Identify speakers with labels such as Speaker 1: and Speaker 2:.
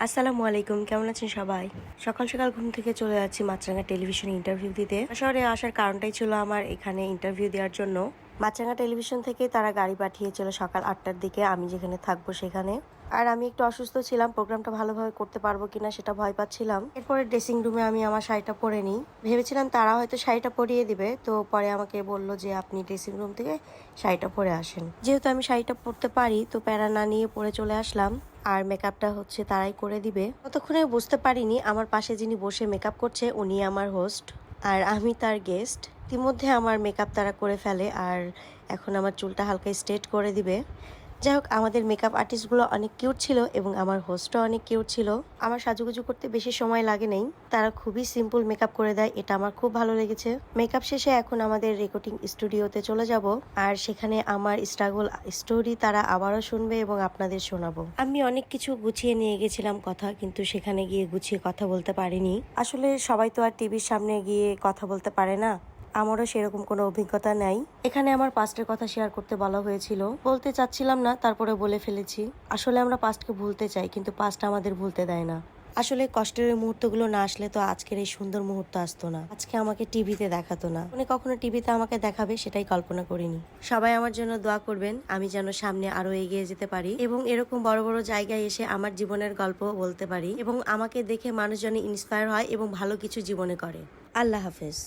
Speaker 1: আসসালামু আলাইকুম, কেমন আছেন সবাই? সকাল সকাল ঘুম থেকে চলে যাচ্ছি মাছরাঙা টেলিভিশনে ইন্টারভিউ দিতে। শহরে আসার কারণটাই ছিল আমার এখানে ইন্টারভিউ দেওয়ার জন্য। মাছরাঙা টেলিভিশন থেকে তারা গাড়ি পাঠিয়েছিল সকাল ৮টার দিকে, আমি যেখানে থাকবো সেখানে। আর আমি একটু অসুস্থ ছিলাম, প্রোগ্রামটা ভালোভাবে করতে পারবো কিনা সেটা ভয় পাচ্ছিলাম। এরপরে ড্রেসিং রুমে আমি আমার শাড়িটা পরে নিই। ভেবেছিলাম তারা হয়তো শাড়িটা পরিয়ে দিবে, তো পরে আমাকে বললো যে আপনি ড্রেসিং রুম থেকে শাড়িটা পরে আসেন। যেহেতু আমি শাড়িটা পরতে পারি, তো প্যারা না নিয়ে পরে চলে আসলাম। আর মেকআপটা হচ্ছে তারাই করে দিবে। ততক্ষণে বুঝতে পারিনি আমার পাশে যিনি বসে মেকআপ করছে উনি আমার হোস্ট আর আমি তার গেস্ট। ইতিমধ্যে আমার মেকআপ তারা করে ফেলে আর এখন আমার চুলটা হালকা স্ট্রেট করে দিবে। যাই হোক, আমাদের মেকআপ আর্টিস্টগুলো অনেক কিউট ছিল এবং আমার হোস্টও অনেক কিউট ছিল। আমার সাজুগুজু করতে বেশি সময় লাগে নাই, তারা খুবই সিম্পল মেকআপ করে দেয়, এটা আমার খুব ভালো লেগেছে। মেকআপ শেষে এখন আমাদের রেকর্ডিং স্টুডিওতে চলে যাব আর সেখানে আমার স্ট্রাগল স্টোরি তারা আবারও শুনবে এবং আপনাদের শোনাবো। আমি অনেক কিছু গুছিয়ে নিয়ে গেছিলাম কথা, কিন্তু সেখানে গিয়ে গুছিয়ে কথা বলতে পারিনি। আসলে সবাই তো আর টিভির সামনে গিয়ে কথা বলতে পারে না, আমারও সেরকম কোনো অভিজ্ঞতা নাই। এখানে আমার পাস্টের কথা শেয়ার করতে বলা হয়েছিল, বলতে চাচ্ছিলাম না, তারপরে বলে ফেলেছি। আসলে আমরা পাস্টকে ভুলতে চাই, কিন্তু পাস্ট আমাদের ভুলতে দেয় না। আসলে কষ্টের এই মুহূর্তগুলো না আসলে তো আজকের এই সুন্দর মুহূর্ত আসতো না, আজকে আমাকে টিভিতে দেখাতো না, মানে কখনো টিভিতে আমাকে দেখাবে সেটাই কল্পনা করিনি। সবাই আমার জন্য দোয়া করবেন, আমি যেন সামনে আরো এগিয়ে যেতে পারি এবং এরকম বড় বড় জায়গায় এসে আমার জীবনের গল্প বলতে পারি এবং আমাকে দেখে মানুষ যেন ইন্সপায়ার হয় এবং ভালো কিছু জীবনে করে। আল্লাহ হাফেজ।